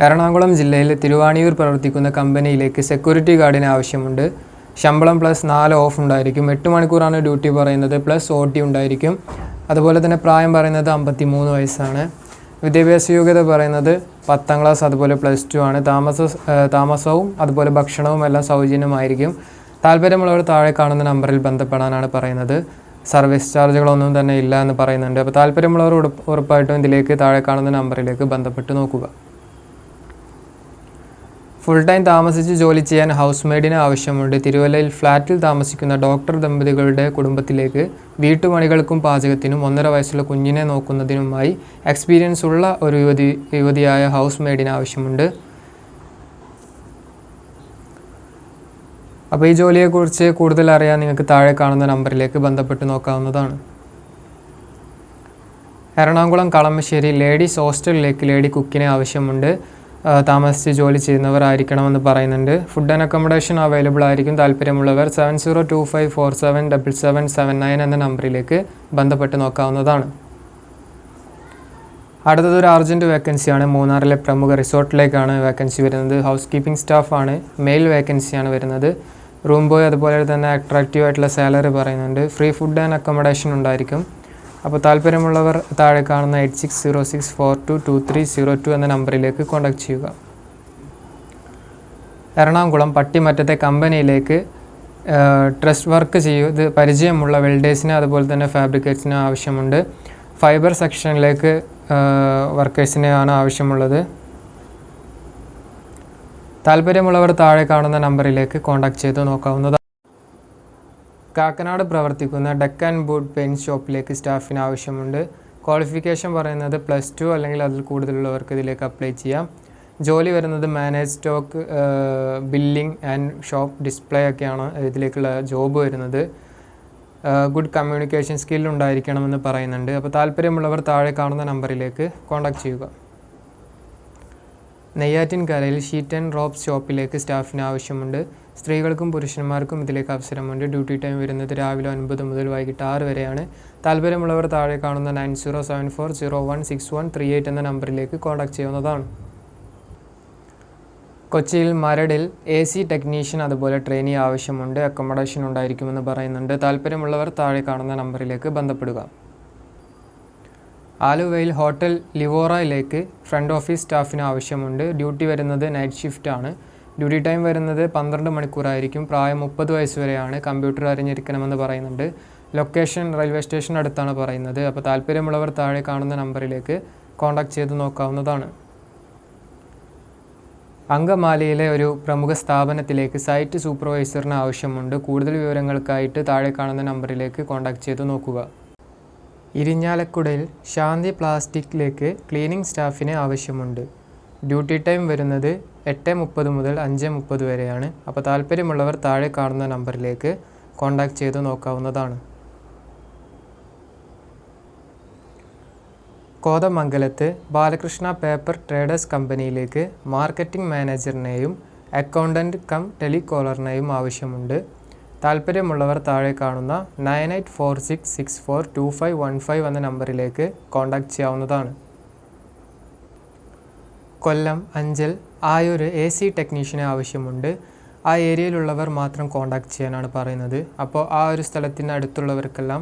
എറണാകുളം ജില്ലയിൽ തിരുവാണിയൂർ പ്രവർത്തിക്കുന്ന കമ്പനിയിലേക്ക് സെക്യൂരിറ്റി ഗാർഡിന് ആവശ്യമുണ്ട്. ശമ്പളം പ്ലസ് 4 ഓഫ് ഉണ്ടായിരിക്കും. 8 മണിക്കൂറാണ് ഡ്യൂട്ടി പറയുന്നത്, പ്ലസ് OT ഉണ്ടായിരിക്കും. അതുപോലെ തന്നെ പ്രായം പറയുന്നത് 53 വയസ്സാണ്. വിദ്യാഭ്യാസ യോഗ്യത പറയുന്നത് 10ാം ക്ലാസ് അതുപോലെ +2 ആണ്. താമസവും അതുപോലെ ഭക്ഷണവും എല്ലാം സൗജന്യമായിരിക്കും. താല്പര്യമുള്ളവർ താഴെ കാണുന്ന നമ്പറിൽ ബന്ധപ്പെടാനാണ് പറയുന്നത്. സർവീസ് ചാർജുകളൊന്നും തന്നെ ഇല്ല എന്ന് പറയുന്നുണ്ട്. അപ്പോൾ താല്പര്യമുള്ളവർ ഉറപ്പായിട്ടും ഇതിലേക്ക് താഴെ കാണുന്ന നമ്പറിലേക്ക് ബന്ധപ്പെട്ട് നോക്കുക. ഫുൾ ടൈം താമസിച്ച് ജോലി ചെയ്യാൻ ഹൗസ് മെയ്ഡിന് ആവശ്യമുണ്ട്. തിരുവല്ലയിൽ ഫ്ലാറ്റിൽ താമസിക്കുന്ന ഡോക്ടർ ദമ്പതികളുടെ കുടുംബത്തിലേക്ക് വീട്ടുപണികൾക്കും പാചകത്തിനും 1.5 വയസ്സുള്ള കുഞ്ഞിനെ നോക്കുന്നതിനുമായി എക്സ്പീരിയൻസ് ഉള്ള ഒരു യുവതിയായ ഹൗസ് മെയ്ഡിന് ആവശ്യമുണ്ട്. അപ്പോൾ ഈ ജോലിയെക്കുറിച്ച് കൂടുതൽ അറിയാൻ നിങ്ങൾക്ക് താഴെ കാണുന്ന നമ്പറിലേക്ക് ബന്ധപ്പെട്ട് നോക്കാവുന്നതാണ്. എറണാകുളം കളമശ്ശേരി ലേഡീസ് ഹോസ്റ്റലിലേക്ക് ലേഡി കുക്കിനെ ആവശ്യമുണ്ട്. താമസിച്ച് ജോലി ചെയ്യുന്നവർ ആയിരിക്കണമെന്ന് പറയുന്നുണ്ട്. ഫുഡ് ആൻഡ് അക്കോമഡേഷൻ അവൈലബിൾ ആയിരിക്കും. താല്പര്യമുള്ളവർ 7025477779 എന്ന നമ്പറിലേക്ക് ബന്ധപ്പെട്ട് നോക്കാവുന്നതാണ്. അടുത്തതൊരു അർജൻറ്റ് വേക്കൻസിയാണ്. മൂന്നാറിലെ പ്രമുഖ റിസോർട്ടിലേക്കാണ് വേക്കൻസി വരുന്നത്. ഹൗസ് കീപ്പിംഗ് സ്റ്റാഫാണ്. മെയിൽ വേക്കൻസിയാണ് വരുന്നത്. റൂം ബോയ് അതുപോലെ തന്നെ അട്രാക്റ്റീവ് ആയിട്ടുള്ള സാലറി പറയുന്നുണ്ട്. ഫ്രീ ഫുഡ് ആൻഡ് അക്കോമഡേഷൻ ഉണ്ടായിരിക്കും. അപ്പോൾ താല്പര്യമുള്ളവർ താഴെ കാണുന്ന 8606422302 എന്ന നമ്പറിലേക്ക് കോൺടാക്ട് ചെയ്യുക. എറണാകുളം പട്ടിമറ്റത്തെ കമ്പനിയിലേക്ക് ട്രസ്റ്റ് വർക്ക് ചെയ്ത് പരിചയമുള്ള വെൽഡേഴ്സിന് അതുപോലെ തന്നെ ഫാബ്രിക്കേറ്റ്സിന് ആവശ്യമുണ്ട്. ഫൈബർ സെക്ഷനിലേക്ക് വർക്കേഴ്സിനെയാണ് ആവശ്യമുള്ളത്. താല്പര്യമുള്ളവർ താഴെ കാണുന്ന നമ്പറിലേക്ക് കോൺടാക്ട് ചെയ്ത് നോക്കാവുന്നതാണ്. കാക്കനാട് പ്രവർത്തിക്കുന്ന ഡെക്കാൻ ബുഡ് പെയിൻറ്റ് ഷോപ്പിലേക്ക് സ്റ്റാഫിന് ആവശ്യമുണ്ട്. ക്വാളിഫിക്കേഷൻ പറയുന്നത് +2 അല്ലെങ്കിൽ അതിൽ കൂടുതലുള്ളവർക്ക് ഇതിലേക്ക് അപ്ലൈ ചെയ്യാം. ജോലി വരുന്നത് manage stock, billing and shop display ഒക്കെയാണ് ഇതിലേക്കുള്ള ജോബ് വരുന്നത്. ഗുഡ് കമ്മ്യൂണിക്കേഷൻ സ്കിൽ ഉണ്ടായിരിക്കണമെന്ന് പറയുന്നുണ്ട്. അപ്പോൾ താല്പര്യമുള്ളവർ താഴെ കാണുന്ന നമ്പറിലേക്ക് കോൺടാക്ട് ചെയ്യുക. നെയ്യാറ്റിൻകരയിൽ ഷീറ്റ് ആൻഡ് റോപ്സ് ഷോപ്പിലേക്ക് സ്റ്റാഫിന് ആവശ്യമുണ്ട്. സ്ത്രീകൾക്കും പുരുഷന്മാർക്കും ഇതിലേക്ക് അവസരമുണ്ട്. ഡ്യൂട്ടി ടൈം വരുന്നത് രാവിലെ 9 മുതൽ വൈകിട്ട് 6 വരെയാണ്. താല്പര്യമുള്ളവർ താഴെ കാണുന്ന 9074016138 എന്ന നമ്പറിലേക്ക് കോൺടാക്ട് ചെയ്യുന്നതാണ്. കൊച്ചിയിൽ മരടിൽ AC ടെക്നീഷ്യൻ അതുപോലെ ട്രെയിനി ആവശ്യമുണ്ട്. അക്കോമഡേഷൻ ഉണ്ടായിരിക്കുമെന്ന് പറയുന്നുണ്ട്. താല്പര്യമുള്ളവർ താഴെ കാണുന്ന നമ്പറിലേക്ക് ബന്ധപ്പെടുക. ആലുവയിൽ ഹോട്ടൽ ലിവോറയിലേക്ക് ഫ്രണ്ട് ഓഫീസ് സ്റ്റാഫിന് ആവശ്യമുണ്ട്. ഡ്യൂട്ടി വരുന്നത് നൈറ്റ് ഷിഫ്റ്റ് ആണ്. ഡ്യൂട്ടി ടൈം വരുന്നത് 12 മണിക്കൂറായിരിക്കും. പ്രായം 30 വയസ്സ് വരെയാണ്. കമ്പ്യൂട്ടർ അറിഞ്ഞിരിക്കണമെന്ന് പറയുന്നുണ്ട്. ലൊക്കേഷൻ റെയിൽവേ സ്റ്റേഷൻ അടുത്താണ് പറയുന്നത്. അപ്പോൾ താല്പര്യമുള്ളവർ താഴെ കാണുന്ന നമ്പറിലേക്ക് കോൺടാക്ട് ചെയ്ത് നോക്കാവുന്നതാണ്. അങ്കമാലിയിലെ ഒരു പ്രമുഖ സ്ഥാപനത്തിലേക്ക് സൈറ്റ് സൂപ്പർവൈസറിന് ആവശ്യമുണ്ട്. കൂടുതൽ വിവരങ്ങൾക്കായിട്ട് താഴെ കാണുന്ന നമ്പറിലേക്ക് കോൺടാക്ട് ചെയ്ത് നോക്കുക. ഇരിഞ്ഞാലക്കുടയിൽ ശാന്തി പ്ലാസ്റ്റിക്കിലേക്ക് ക്ലീനിംഗ് സ്റ്റാഫിന് ആവശ്യമുണ്ട്. ഡ്യൂട്ടി ടൈം വരുന്നത് 8:30 മുതൽ 5:30 വരെയാണ്. അപ്പോൾ താല്പര്യമുള്ളവർ താഴെ കാണുന്ന നമ്പറിലേക്ക് കോൺടാക്ട് ചെയ്ത് നോക്കാവുന്നതാണ്. കോതമംഗലത്ത് ബാലകൃഷ്ണ പേപ്പർ ട്രേഡേഴ്സ് കമ്പനിയിലേക്ക് മാർക്കറ്റിംഗ് മാനേജറിനെയും അക്കൗണ്ടൻറ്റ് കം ടെലികോളറിനെയും ആവശ്യമുണ്ട്. താല്പര്യമുള്ളവർ താഴെ കാണുന്ന 9846642515 എന്ന നമ്പറിലേക്ക് കോൺടാക്ട് ചെയ്യാവുന്നതാണ്. കൊല്ലം അഞ്ചൽ ആയൊരു AC ടെക്നീഷ്യനെ ആവശ്യമുണ്ട്. ആ ഏരിയയിലുള്ളവർ മാത്രം കോൺടാക്ട് ചെയ്യാനാണ് പറയുന്നത്. അപ്പോൾ ആ ഒരു സ്ഥലത്തിന് അടുത്തുള്ളവർക്കെല്ലാം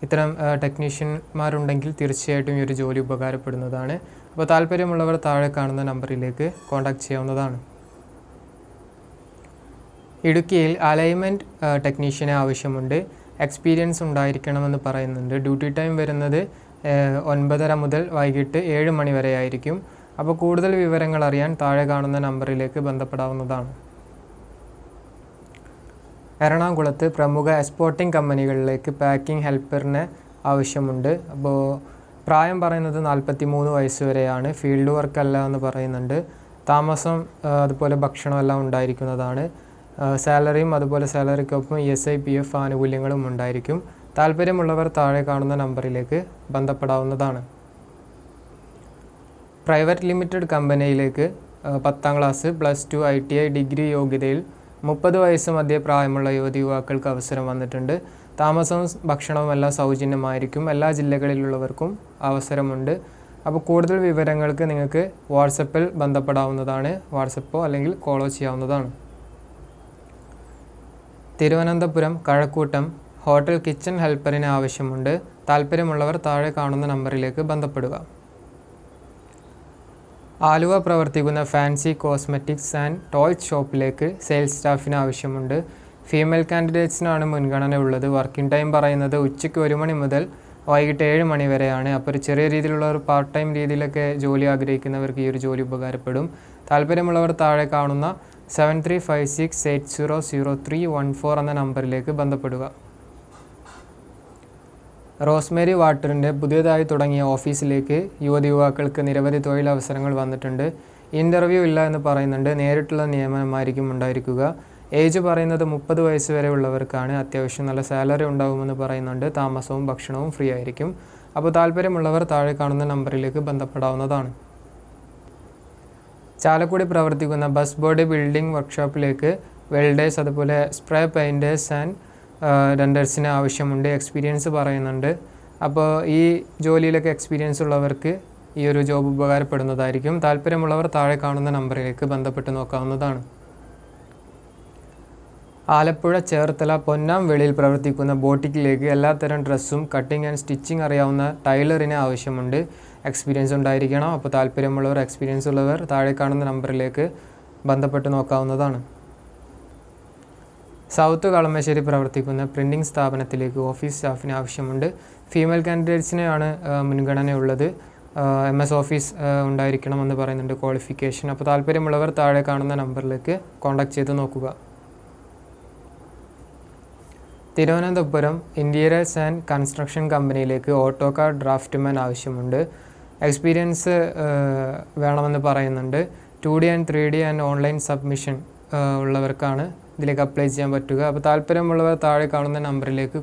ഇത്തരം ടെക്നീഷ്യന്മാരുണ്ടെങ്കിൽ തീർച്ചയായിട്ടും ഈ ഒരു ജോലി ഉപകാരപ്പെടുന്നതാണ്. അപ്പോൾ താല്പര്യമുള്ളവർ താഴെ കാണുന്ന നമ്പറിലേക്ക് കോൺടാക്ട് ചെയ്യാവുന്നതാണ്. ഇടുക്കിയിൽ അലൈൻമെൻറ്റ് ടെക്നീഷ്യനെ ആവശ്യമുണ്ട്. എക്സ്പീരിയൻസ് ഉണ്ടായിരിക്കണമെന്ന് പറയുന്നുണ്ട്. ഡ്യൂട്ടി ടൈം വരുന്നത് 9:30 മുതൽ വൈകിട്ട് 7 മണി വരെ ആയിരിക്കും. അപ്പോൾ കൂടുതൽ വിവരങ്ങൾ അറിയാൻ താഴെ കാണുന്ന നമ്പറിലേക്ക് ബന്ധപ്പെടാവുന്നതാണ്. എറണാകുളത്ത് പ്രമുഖ എക്സ്പോർട്ടിംഗ് കമ്പനികളിലേക്ക് പാക്കിംഗ് ഹെൽപ്പറിന് ആവശ്യമുണ്ട്. അപ്പോൾ പ്രായം പറയുന്നത് 43 വയസ്സ് വരെയാണ്. ഫീൽഡ് വർക്ക് അല്ല എന്ന് പറയുന്നുണ്ട്. താമസം അതുപോലെ ഭക്ഷണമെല്ലാം ഉണ്ടായിരിക്കുന്നതാണ്. സാലറിയും അതുപോലെ സാലറിക്കൊപ്പം ESI PF ആനുകൂല്യങ്ങളും ഉണ്ടായിരിക്കും. താല്പര്യമുള്ളവർ താഴെ കാണുന്ന നമ്പറിലേക്ക് ബന്ധപ്പെടാവുന്നതാണ്. പ്രൈവറ്റ് ലിമിറ്റഡ് കമ്പനിയിലേക്ക് 10ാം ക്ലാസ് +2 ITI ഡിഗ്രി യോഗ്യതയിൽ 30 വയസ്സ് മധ്യ പ്രായമുള്ള യുവതിയുവാക്കൾക്ക് അവസരം വന്നിട്ടുണ്ട്. താമസവും ഭക്ഷണവും എല്ലാം സൗജന്യമായിരിക്കും. എല്ലാ ജില്ലകളിലുള്ളവർക്കും അവസരമുണ്ട്. അപ്പോൾ കൂടുതൽ വിവരങ്ങൾക്ക് നിങ്ങൾക്ക് വാട്സപ്പിൽ ബന്ധപ്പെടാവുന്നതാണ്. വാട്സപ്പോ അല്ലെങ്കിൽ കോളോ ചെയ്യാവുന്നതാണ്. തിരുവനന്തപുരം കഴക്കൂട്ടം ഹോട്ടൽ കിച്ചൺ ഹെൽപ്പറിന് ആവശ്യമുണ്ട്. താല്പര്യമുള്ളവർ താഴെ കാണുന്ന നമ്പറിലേക്ക് ബന്ധപ്പെടുക. ആലുവ പ്രവർത്തിക്കുന്ന ഫാൻസി കോസ്മെറ്റിക്സ് ആൻഡ് ടോയ്സ് ഷോപ്പിലേക്ക് സെയിൽസ് സ്റ്റാഫിന് ആവശ്യമുണ്ട്. ഫീമെയിൽ കാൻഡിഡേറ്റ്സിനാണ് മുൻഗണന ഉള്ളത്. വർക്കിംഗ് ടൈം പറയുന്നത് ഉച്ചയ്ക്ക് 1 മണി മുതൽ വൈകിട്ട് 7 മണി വരെയാണ്. അപ്പോൾ ഒരു ചെറിയ രീതിയിലുള്ള ഒരു പാർട്ട് ടൈം രീതിയിലൊക്കെ ജോലി ആഗ്രഹിക്കുന്നവർക്ക് ഈ ഒരു ജോലി ഉപകാരപ്പെടും. താല്പര്യമുള്ളവർ താഴെ കാണുന്ന 7356800314 എന്ന നമ്പറിലേക്ക് ബന്ധപ്പെടുക. റോസ്മേരി വാട്ടറിൻ്റെ പുതിയതായി തുടങ്ങിയ ഓഫീസിലേക്ക് യുവതിയുവാക്കൾക്ക് നിരവധി തൊഴിലവസരങ്ങൾ വന്നിട്ടുണ്ട്. ഇൻ്റർവ്യൂ ഇല്ല എന്ന് പറയുന്നുണ്ട്. നേരിട്ടുള്ള നിയമനമായിരിക്കും ഉണ്ടായിരിക്കുക. ഏജ് പറയുന്നത് 30 വയസ്സ് വരെ ഉള്ളവർക്കാണ്. അത്യാവശ്യം നല്ല സാലറി ഉണ്ടാകുമെന്ന് പറയുന്നുണ്ട്. താമസവും ഭക്ഷണവും ഫ്രീ ആയിരിക്കും. അപ്പോൾ താല്പര്യമുള്ളവർ താഴെ കാണുന്ന നമ്പറിലേക്ക് ബന്ധപ്പെടാവുന്നതാണ്. ചാലക്കുടി പ്രവർത്തിക്കുന്ന ബസ് ബോഡി ബിൽഡിംഗ് വർക്ക്ഷോപ്പിലേക്ക് വെൽഡേഴ്സ് അതുപോലെ സ്പ്രേ പെയിൻറ്റേഴ്സ് ആൻഡ് രണ്ടേഴ്സിന് ആവശ്യമുണ്ട്. എക്സ്പീരിയൻസ് പറയുന്നുണ്ട്. അപ്പോൾ ഈ ജോലിയിലൊക്കെ എക്സ്പീരിയൻസ് ഉള്ളവർക്ക് ഈ ഒരു ജോബ് ഉപകാരപ്പെടുന്നതായിരിക്കും. താല്പര്യമുള്ളവർ താഴെ കാണുന്ന നമ്പറിലേക്ക് ബന്ധപ്പെട്ട് നോക്കാവുന്നതാണ്. ആലപ്പുഴ ചേർത്തല പൊന്നാം വെളിയിൽ പ്രവർത്തിക്കുന്ന ബോട്ടിക്കിലേക്ക് എല്ലാത്തരം ഡ്രസ്സും കട്ടിങ് ആൻഡ് സ്റ്റിച്ചിങ് അറിയാവുന്ന ടൈലറിന് ആവശ്യമുണ്ട്. എക്സ്പീരിയൻസ് ഉണ്ടായിരിക്കണം. അപ്പോൾ താല്പര്യമുള്ളവർ എക്സ്പീരിയൻസ് ഉള്ളവർ താഴെ കാണുന്ന നമ്പറിലേക്ക് ബന്ധപ്പെട്ട് നോക്കാവുന്നതാണ്. സൗത്ത് കളമശ്ശേരി പ്രവർത്തിക്കുന്ന പ്രിൻറ്റിംഗ് സ്ഥാപനത്തിലേക്ക് ഓഫീസ് സ്റ്റാഫിന് ആവശ്യമുണ്ട്. ഫീമെയിൽ കാൻഡിഡേറ്റ്സിനെയാണ് മുൻഗണനയുള്ളത്. MS ഓഫീസ് ഉണ്ടായിരിക്കണമെന്ന് പറയുന്നുണ്ട് ക്വാളിഫിക്കേഷൻ. അപ്പോൾ താല്പര്യമുള്ളവർ താഴെ കാണുന്ന നമ്പറിലേക്ക് കോൺടാക്ട് ചെയ്ത് നോക്കുക. തിരുവനന്തപുരം ഇൻറ്റീരിയേഴ്സ് ആൻഡ് കൺസ്ട്രക്ഷൻ കമ്പനിയിലേക്ക് ഓട്ടോകാഡ് ഡ്രാഫ്റ്റ്മാൻ ആവശ്യമുണ്ട്. എക്സ്പീരിയൻസ് വേണമെന്ന് പറയുന്നുണ്ട്. 2D and 3D and online submission ഉള്ളവർക്കാണ് ഇതിലേക്ക് അപ്ലൈ ചെയ്യാൻ പറ്റുക. അപ്പോൾ താല്പര്യമുള്ളവർ താഴെ കാണുന്ന നമ്പറിലേക്ക്